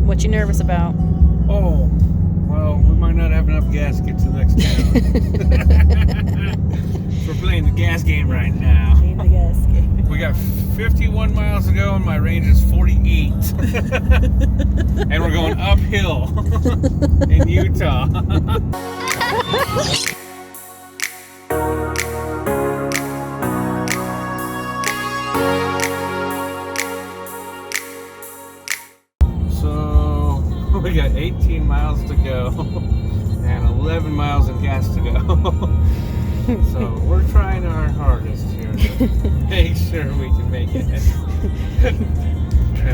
What you nervous about? Oh, well, we might not have enough gas to get to the next town. We're playing the gas game right now. Playing the gas game. We got 51 miles to go and my range is 48. And we're going uphill in Utah. We got 18 miles to go and 11 miles in gas to go. So we're trying our hardest here to make sure we can make it.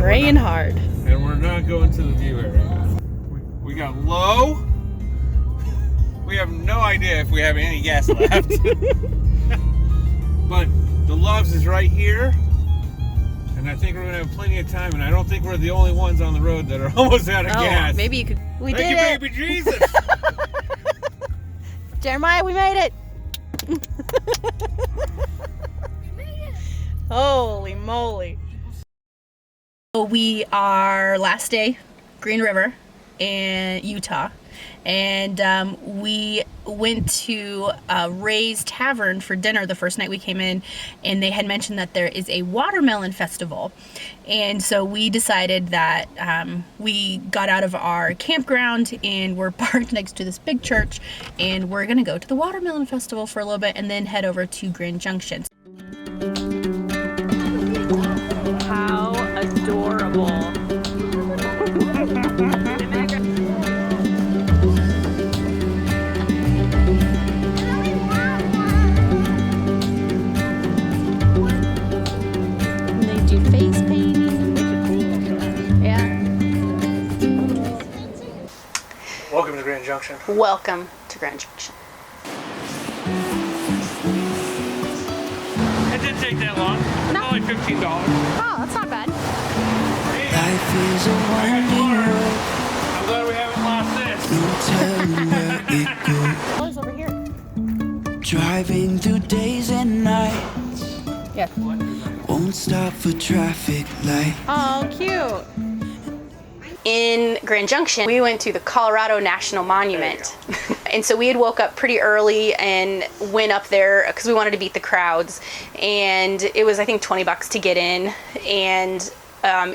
Praying hard. And we're not going to the view area. We got low. We have no idea if we have any gas left. But the Loves is right here. And I think we're going to have plenty of time, and I don't think we're the only ones on the road that are almost out of gas. Maybe you could. We Thank did you, it. baby Jesus. Jeremiah, we made it. Holy moly. So we are last day, Green River in Utah. And we went to Ray's Tavern for dinner the first night we came in, and they had mentioned that there is a watermelon festival. And so we decided that we got out of our campground and we're parked next to this big church, and we're gonna go to the watermelon festival for a little bit and then head over to Grand Junction. How adorable. Face painting. Yeah. Welcome to Grand Junction. Welcome to Grand Junction. It didn't take that long. No. Only $15. Oh, that's not bad. Life is a winding road. I'm glad we haven't lost this. No telling where it goes. Over here. Driving through days and nights. Yeah. Won't stop for traffic light. Oh, cute. In Grand Junction, we went to the Colorado National Monument. And so we had woke up pretty early and went up there because we wanted to beat the crowds. And it was, I think, $20 to get in. And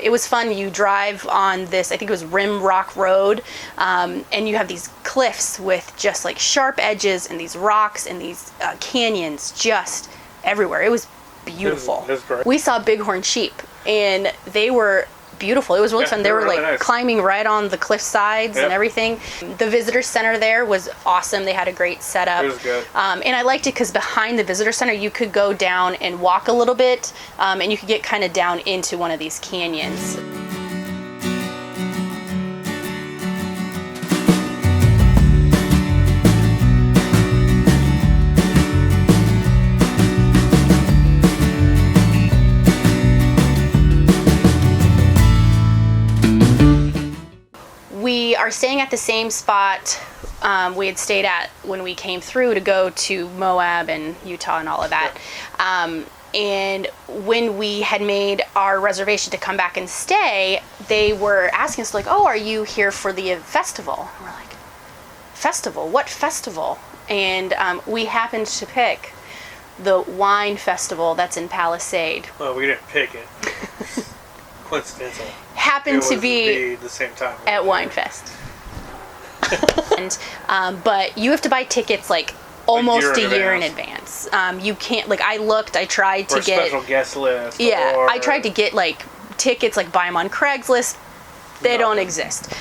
it was fun. You drive on this, I think it was Rim Rock Road, and you have these cliffs with just like sharp edges and these rocks and these canyons just everywhere. It was beautiful. It was great. We saw bighorn sheep and they were beautiful. It was really fun. They were really like nice. climbing right on the cliff sides and everything. The visitor center there was awesome. They had a great setup. It was good. And I liked it because behind the visitor center you could go down and walk a little bit, and you could get kind of down into one of these canyons. We are staying at the same spot we had stayed at when we came through to go to Moab and Utah and all of that. And when we had made our reservation to come back and stay, they were asking us like, oh, are you here for the festival? And we're like, festival? What festival? And we happened to pick the wine festival that's in Palisade. Well, we didn't pick it. Coincidental. Happened to be the same time at WineFest. And but you have to buy tickets like almost a year in advance. You can't, like, I looked, I tried to get special guest list. Yeah, or I tried to get like tickets, like buy them on Craigslist. They don't exist.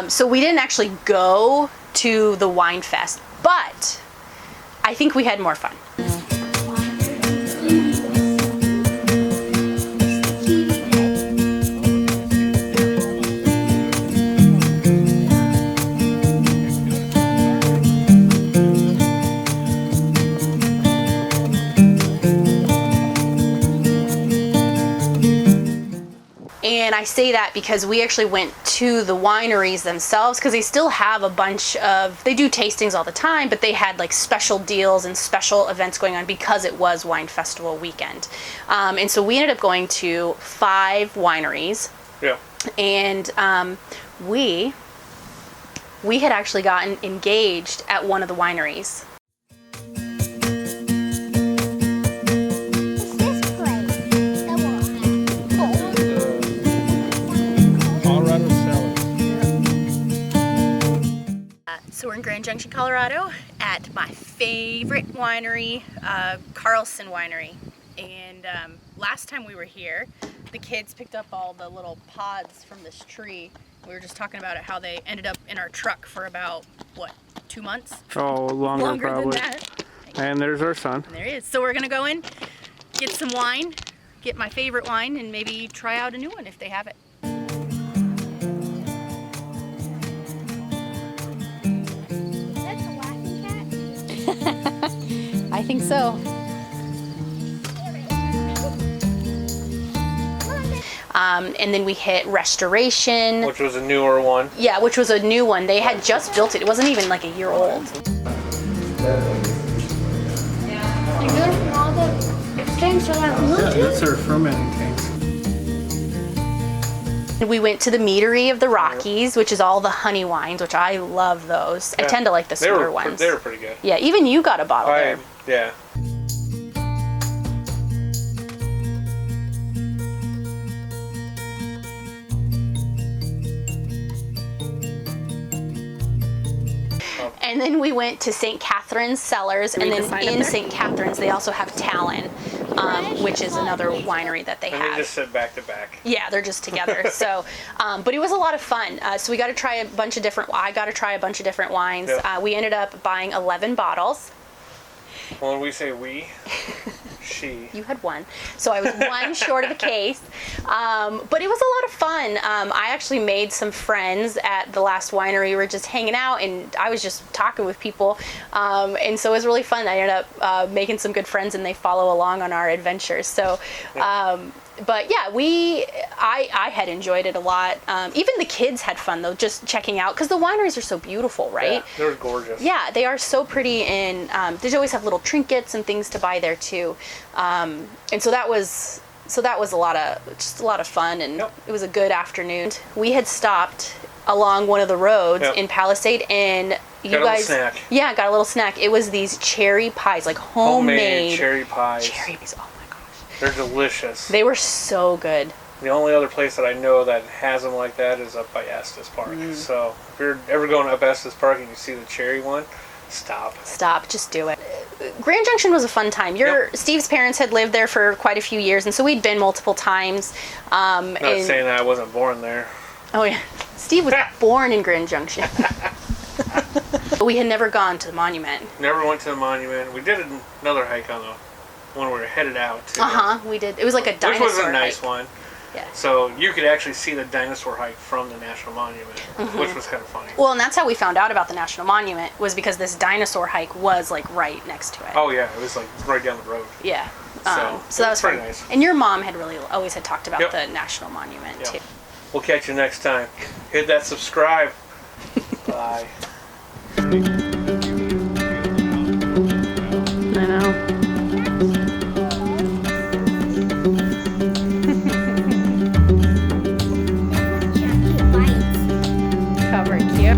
So we didn't actually go to the WineFest, but I think we had more fun. And I say that because we actually went to the wineries themselves, because they still have a bunch of, they do tastings all the time, but they had like special deals and special events going on because it was wine festival weekend. And so we ended up going to 5 wineries. Yeah. And we had actually gotten engaged at one of the wineries. What's this place? The one. Colorado Cellars. So we're in Grand Junction, Colorado at my favorite winery, Carlson Winery. And last time we were here, the kids picked up all the little pods from this tree. We were just talking about it, how they ended up in our truck for about, what, 2 months? Oh, longer probably. Than that. And there's our son. And there he is. So we're gonna go in, get some wine, get my favorite wine, and maybe try out a new one if they have it. That's a laughing cat. I think so. And then we hit Restoration. Which was a newer one. Yeah, which was a new one. They had just built it. It wasn't even like a year old. And good from all the things that I've looked at. That's our fermenting tanks. We went to the meadery of the Rockies, which is all the honey wines, which I love those. I tend to like the sweeter ones. They were pretty good. Yeah, even you got a bottle there. Yeah. And then we went to St. Catherine's Cellars, and then in St. Catherine's they also have Talon, which is another winery that they And have. they just sit back to back. Yeah, they're just together. So, but it was a lot of fun. So we got to try a bunch of different. I got to try a bunch of different wines. Yeah. We ended up buying 11 bottles. Well, when we say we, she. You had one, so I was one short of a case. But it was a lot of fun. I actually made some friends at the last winery. We were just hanging out, and I was just talking with people, and so it was really fun. I ended up making some good friends, and they follow along on our adventures. So. But yeah, I had enjoyed it a lot. Even the kids had fun though, just checking out, because the wineries are so beautiful, right? Yeah, they're gorgeous. Yeah, they are so pretty, and they always have little trinkets and things to buy there too. And so that was a lot of fun, and it was a good afternoon. We had stopped along one of the roads in Palisade, and you got guys, a little snack. Yeah, got a little snack. It was these cherry pies, like homemade cherry pies. cherry pies. Oh my gosh, they're delicious. they were so good. The only other place that I know that has them like that is up by Estes Park. So if you're ever going up Estes Park and you see the cherry one, stop. Just do it. Grand Junction was a fun time. Steve's parents had lived there for quite a few years, and so we'd been multiple times. Not saying that I wasn't born there. Oh yeah, Steve was born in Grand Junction. We had never gone to the monument. Never went to the monument. We did another hike on the when we were headed out. We did. It was like a dinosaur Which was a nice hike. one. Yeah. So you could actually see the dinosaur hike from the National Monument, which was kind of funny. Well, and that's how we found out about the National Monument, was because this dinosaur hike was like right next to it. Oh yeah, it was like right down the road. Yeah. So that was pretty fun. nice. And your mom had always had talked about the National Monument too. We'll catch you next time. Hit that subscribe. Bye. I know. Cover cute. Yeah.